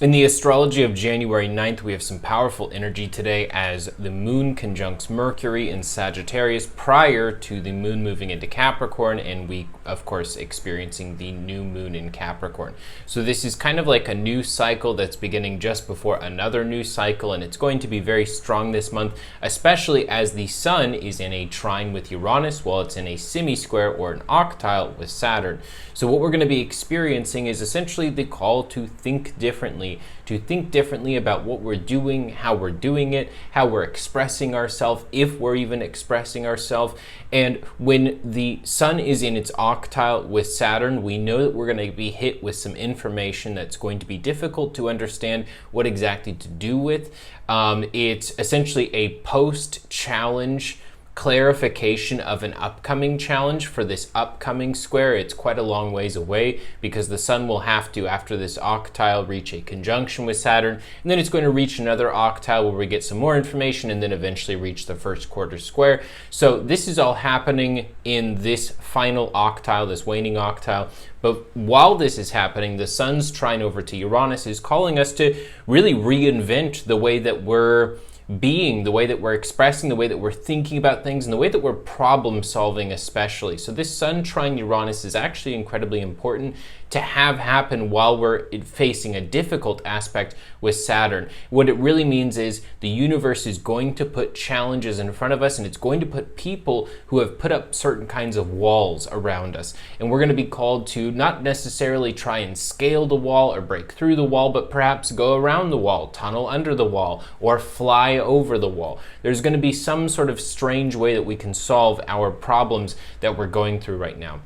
In the astrology of January 9th, we have some powerful energy today as the moon conjuncts Mercury in Sagittarius prior to the moon moving into Capricorn, and we, of course, experiencing the new moon in Capricorn. So this is kind of like a new cycle that's beginning just before another new cycle, and it's going to be very strong this month, especially as the sun is in a trine with Uranus while it's in a semi-square or an octile with Saturn. So what we're going to be experiencing is essentially the call to think differently about what we're doing, how we're doing it, how we're expressing ourselves, if we're even expressing ourselves. And when the sun is in its octile with Saturn, we know that we're going to be hit with some information that's going to be difficult to understand what exactly to do with. It's essentially a post-challenge clarification of an upcoming challenge for this upcoming square. It's quite a long ways away because the sun will have to, after this octile, reach a conjunction with Saturn, and then it's going to reach another octile where we get some more information and then eventually reach the first quarter square. So this is all happening in this final octile, this waning octile. But while this is happening, the sun's trine over to Uranus is calling us to really reinvent the way that we're being, the way that we're expressing, the way that we're thinking about things, and the way that we're problem solving especially. So this sun trine Uranus is actually incredibly important to have happen while we're facing a difficult aspect with Saturn. What it really means is the universe is going to put challenges in front of us, and it's going to put people who have put up certain kinds of walls around us. And we're going to be called to not necessarily try and scale the wall or break through the wall, but perhaps go around the wall, tunnel under the wall, or fly over the wall. There's going to be some sort of strange way that we can solve our problems that we're going through right now.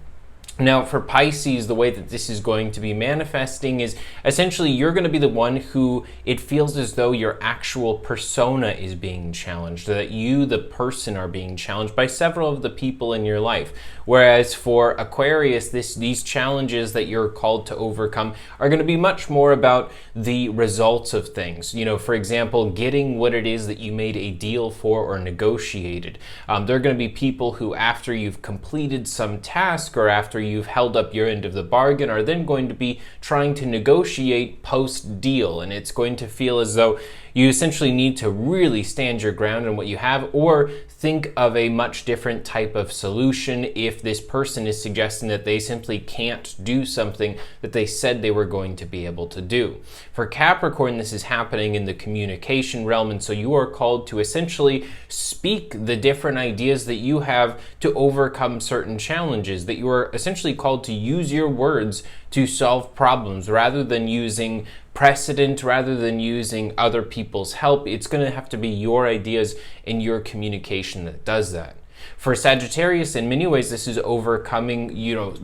Now, for Pisces, the way that this is going to be manifesting is essentially you're going to be the one who it feels as though your actual persona is being challenged, that you, the person, are being challenged by several of the people in your life. Whereas for Aquarius, these challenges that you're called to overcome are going to be much more about the results of things. You know, for example, getting what it is that you made a deal for or negotiated. There are going to be people who, after you've completed some task or after you've held up your end of the bargain, are then going to be trying to negotiate post-deal, and it's going to feel as though you essentially need to really stand your ground on what you have, or think of a much different type of solution if this person is suggesting that they simply can't do something that they said they were going to be able to do. For Capricorn, this is happening in the communication realm, and so you are called to essentially speak the different ideas that you have to overcome certain challenges, that you are essentially called to use your words to solve problems rather than using precedent, rather than using other people's help. It's going to have to be your ideas and your communication that does that. For Sagittarius, in many ways, this is overcoming,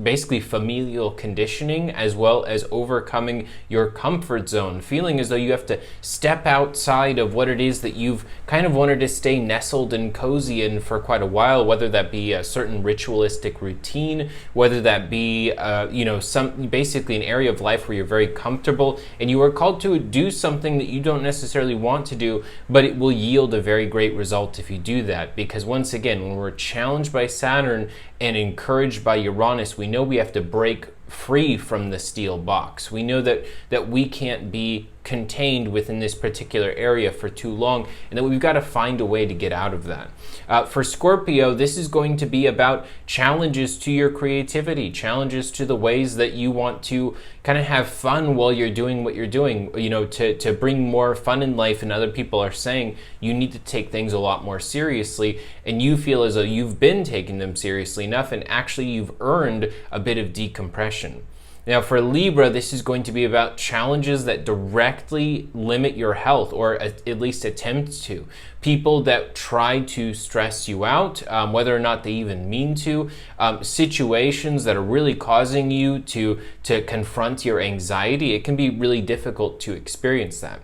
basically familial conditioning, as well as overcoming your comfort zone, feeling as though you have to step outside of what it is that you've kind of wanted to stay nestled and cozy in for quite a while, whether that be a certain ritualistic routine, whether that be, basically an area of life where you're very comfortable, and you are called to do something that you don't necessarily want to do, but it will yield a very great result if you do that. Because once again, when we're challenged by Saturn and encouraged by Uranus, we know we have to break free from the steel box. We know that we can't be contained within this particular area for too long, and that we've got to find a way to get out of that. For Scorpio, this is going to be about challenges to your creativity, challenges to the ways that you want to kind of have fun while you're doing what you're doing, to bring more fun in life, and other people are saying you need to take things a lot more seriously, and you feel as though you've been taking them seriously enough, and actually you've earned a bit of decompression. Now for Libra, this is going to be about challenges that directly limit your health, or at least attempt to. People that try to stress you out, whether or not they even mean to. Situations that are really causing you to confront your anxiety. It can be really difficult to experience that.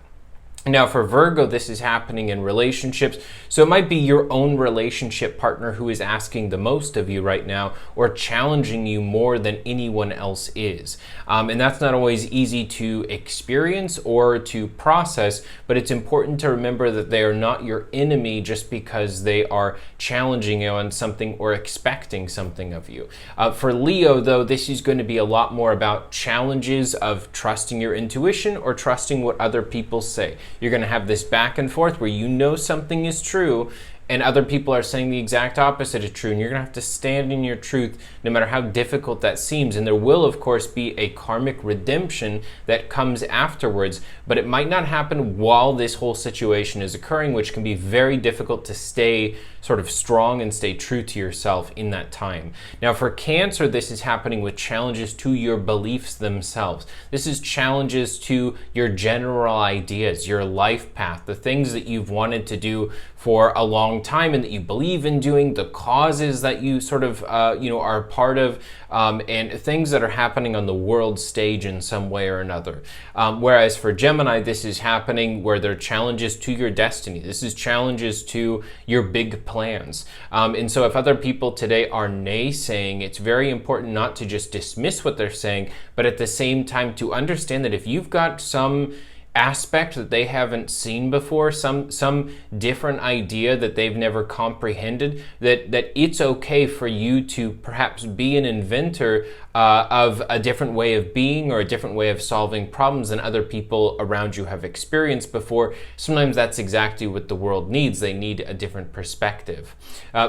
Now, for Virgo, this is happening in relationships. So it might be your own relationship partner who is asking the most of you right now or challenging you more than anyone else is. And that's not always easy to experience or to process, but it's important to remember that they are not your enemy just because they are challenging you on something or expecting something of you. For Leo, though, this is going to be a lot more about challenges of trusting your intuition or trusting what other people say. You're going to have this back and forth where you know something is true and other people are saying the exact opposite is true, and you're going to have to stand in your truth no matter how difficult that seems. And there will, of course, be a karmic redemption that comes afterwards, but it might not happen while this whole situation is occurring, which can be very difficult to stay sort of strong and stay true to yourself in that time. Now, for Cancer, this is happening with challenges to your beliefs themselves. This is challenges to your general ideas, your life path, the things that you've wanted to do for a long time and that you believe in doing, the causes that you sort of are a part of, and things that are happening on the world stage in some way or another. Whereas for Gemini, this is happening where there are challenges to your destiny. This is challenges to your big plans. And so if other people today are naysaying, it's very important not to just dismiss what they're saying, but at the same time to understand that if you've got some aspect that they haven't seen before, some different idea that they've never comprehended, that it's okay for you to perhaps be an inventor of a different way of being or a different way of solving problems than other people around you have experienced before. Sometimes that's exactly what the world needs. They need a different perspective.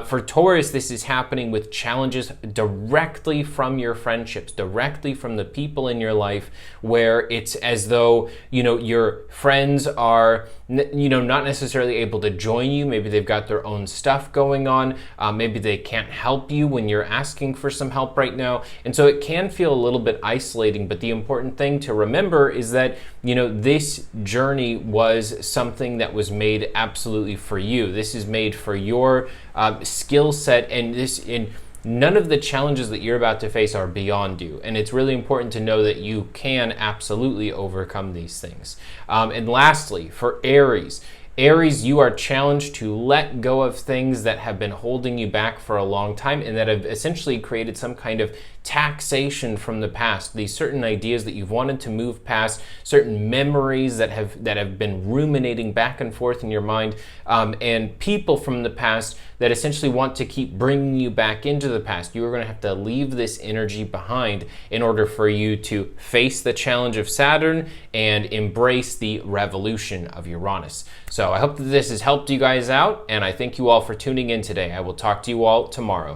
For Taurus, this is happening with challenges directly from your friendships, directly from the people in your life, where it's as though, your friends are, not necessarily able to join you. Maybe they've got their own stuff going on. Maybe they can't help you when you're asking for some help right now. And so it can feel a little bit isolating, but the important thing to remember is that, this journey was something that was made absolutely for you. This is made for your skill set, and none of the challenges that you're about to face are beyond you. And it's really important to know that you can absolutely overcome these things. And lastly, for Aries, you are challenged to let go of things that have been holding you back for a long time and that have essentially created some kind of taxation from the past. These certain ideas that you've wanted to move past, certain memories that have been ruminating back and forth in your mind, and people from the past that essentially want to keep bringing you back into the past. You are going to have to leave this energy behind in order for you to face the challenge of Saturn and embrace the revolution of Uranus. So I hope that this has helped you guys out, and I thank you all for tuning in today. I will talk to you all tomorrow.